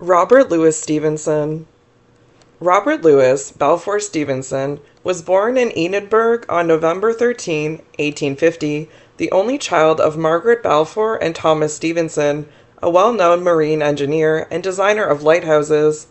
Robert Louis Stevenson. Robert Louis Balfour Stevenson was born in Edinburgh on November 13, 1850, the only child of Margaret Balfour and Thomas Stevenson, a well-known marine engineer and designer of lighthouses.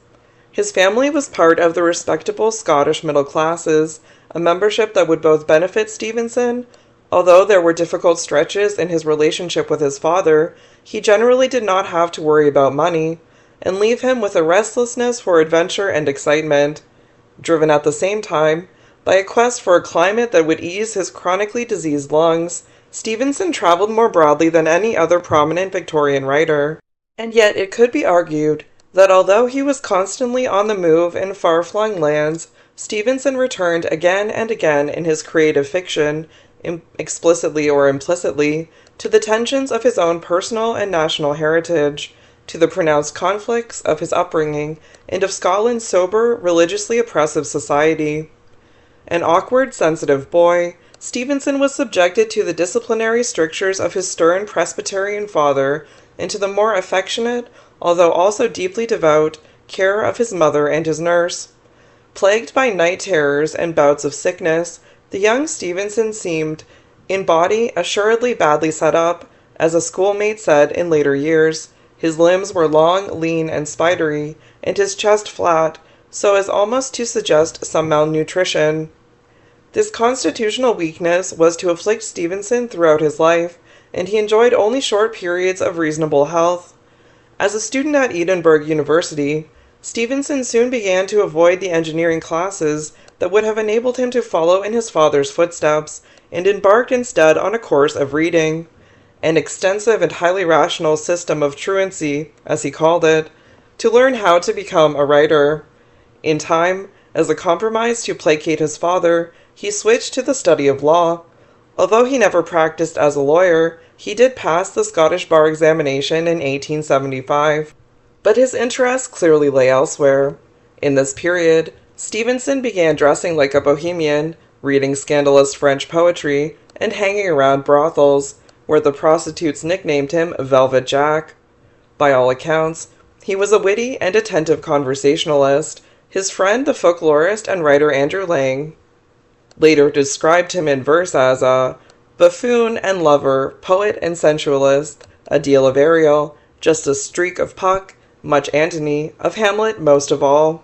His family was part of the respectable Scottish middle classes, a membership that would both benefit Stevenson. Although there were difficult stretches in his relationship with his father, he generally did not have to worry about money, and leave him with a restlessness for adventure and excitement, driven at the same time by a quest for a climate that would ease his chronically diseased lungs. Stevenson traveled more broadly than any other prominent Victorian writer, and yet it could be argued that although he was constantly on the move in far-flung lands, Stevenson returned again and again in his creative fiction, explicitly or implicitly, to the tensions of his own personal and national heritage, to the pronounced conflicts of his upbringing, and of Scotland's sober, religiously oppressive society. An awkward, sensitive boy, Stevenson was subjected to the disciplinary strictures of his stern Presbyterian father, and to the more affectionate, although also deeply devout, care of his mother and his nurse. Plagued by night terrors and bouts of sickness, the young Stevenson seemed, in body, assuredly badly set up, as a schoolmate said in later years. His limbs were long, lean, and spidery, and his chest flat, so as almost to suggest some malnutrition. This constitutional weakness was to afflict Stevenson throughout his life, and he enjoyed only short periods of reasonable health. As a student at Edinburgh University, Stevenson soon began to avoid the engineering classes that would have enabled him to follow in his father's footsteps, and embarked instead on a course of reading, an extensive and highly rational system of truancy, as he called it, to learn how to become a writer. In time, as a compromise to placate his father, he switched to the study of law. Although he never practiced as a lawyer, he did pass the Scottish bar examination in 1875. But his interests clearly lay elsewhere. In this period, Stevenson began dressing like a bohemian, reading scandalous French poetry, and hanging around brothels, where the prostitutes nicknamed him Velvet Jack. By all accounts, he was a witty and attentive conversationalist. His friend, the folklorist and writer Andrew Lang, later described him in verse as a buffoon and lover, poet and sensualist, a deal of Ariel, just a streak of Puck, much Antony, of Hamlet most of all.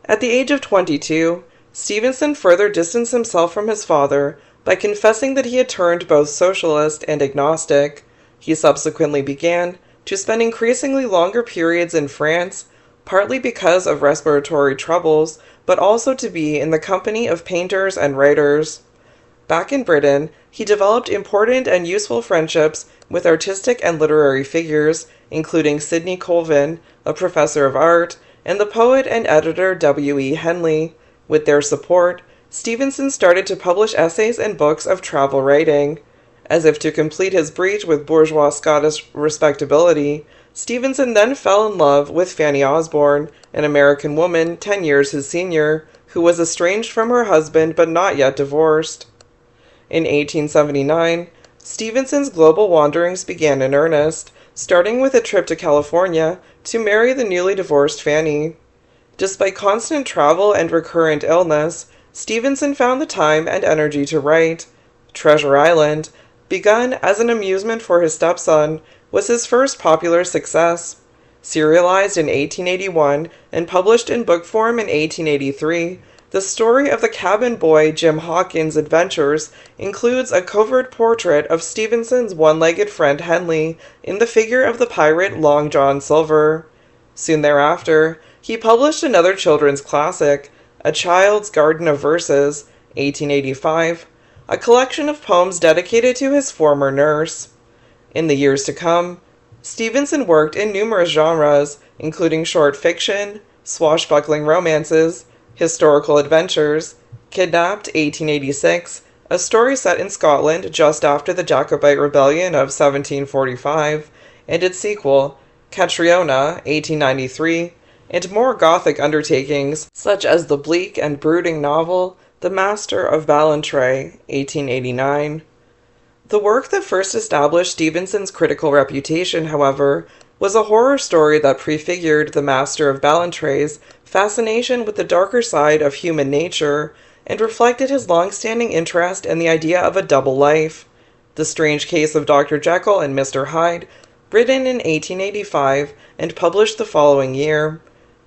At the age of 22, Stevenson further distanced himself from his father by confessing that he had turned both socialist and agnostic. He subsequently began to spend increasingly longer periods in France, partly because of respiratory troubles, but also to be in the company of painters and writers. Back in Britain, he developed important and useful friendships with artistic and literary figures, including Sidney Colvin, a professor of art, and the poet and editor W.E. Henley. With their support, Stevenson started to publish essays and books of travel writing. As if to complete his breach with bourgeois Scottish respectability, Stevenson then fell in love with Fanny Osborne, an American woman 10 years his senior, who was estranged from her husband but not yet divorced. In 1879, Stevenson's global wanderings began in earnest, starting with a trip to California to marry the newly divorced Fanny. Despite constant travel and recurrent illness, Stevenson found the time and energy to write. Treasure Island, begun as an amusement for his stepson, was his first popular success. Serialized in 1881 and published in book form in 1883, the story of the cabin boy Jim Hawkins' adventures includes a covert portrait of Stevenson's one-legged friend Henley in the figure of the pirate Long John Silver. Soon thereafter, he published another children's classic, A Child's Garden of Verses, 1885, a collection of poems dedicated to his former nurse. In the years to come, Stevenson worked in numerous genres, including short fiction, swashbuckling romances, historical adventures, Kidnapped, 1886, a story set in Scotland just after the Jacobite Rebellion of 1745, and its sequel, Catriona, 1893, and more Gothic undertakings, such as the bleak and brooding novel The Master of Ballantrae, 1889. The work that first established Stevenson's critical reputation, however, was a horror story that prefigured the master of Ballantrae's fascination with the darker side of human nature and reflected his long-standing interest in the idea of a double life. The Strange Case of Dr. Jekyll and Mr. Hyde, written in 1885 and published the following year.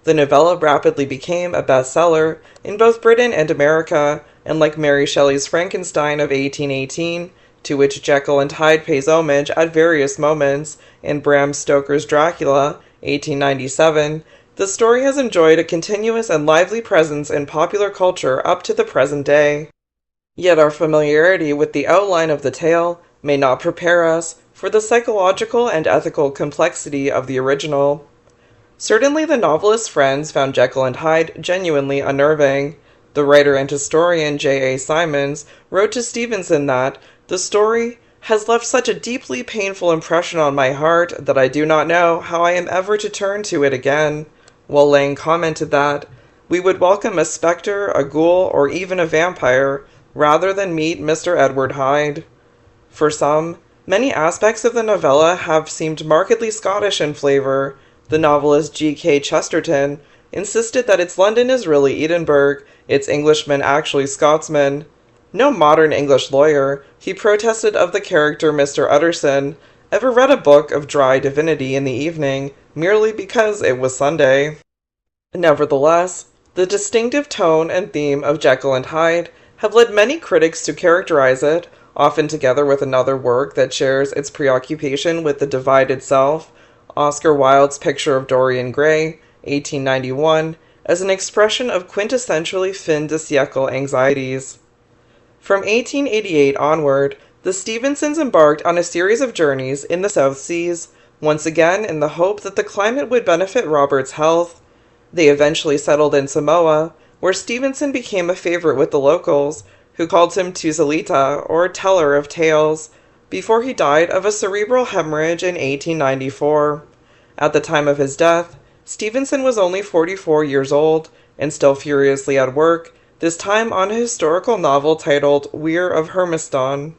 The novella rapidly became a bestseller in both Britain and America, and like Mary Shelley's Frankenstein of 1818, to which Jekyll and Hyde pays homage at various moments, and Bram Stoker's Dracula, 1897, the story has enjoyed a continuous and lively presence in popular culture up to the present day. Yet our familiarity with the outline of the tale may not prepare us for the psychological and ethical complexity of the original. Certainly the novelist's friends found Jekyll and Hyde genuinely unnerving. The writer and historian J.A. Symonds wrote to Stevenson that the story has left such a deeply painful impression on my heart that I do not know how I am ever to turn to it again, while Lang commented that we would welcome a spectre, a ghoul, or even a vampire, rather than meet Mr. Edward Hyde. For some, many aspects of the novella have seemed markedly Scottish in flavor. The novelist G.K. Chesterton insisted that its London is really Edinburgh, its Englishmen actually Scotsmen. No modern English lawyer, he protested of the character Mr. Utterson, ever read a book of dry divinity in the evening, merely because it was Sunday. Nevertheless, the distinctive tone and theme of Jekyll and Hyde have led many critics to characterize it, often together with another work that shares its preoccupation with the divided self, Oscar Wilde's Picture of Dorian Gray, 1891, as an expression of quintessentially fin de siècle anxieties. From 1888 onward, the Stevensons embarked on a series of journeys in the South Seas, once again in the hope that the climate would benefit Robert's health. They eventually settled in Samoa, where Stevenson became a favorite with the locals, who called him Tuzalita, or teller of tales, before he died of a cerebral hemorrhage in 1894. At the time of his death, Stevenson was only 44 years old, and still furiously at work, this time on a historical novel titled Weir of Hermiston.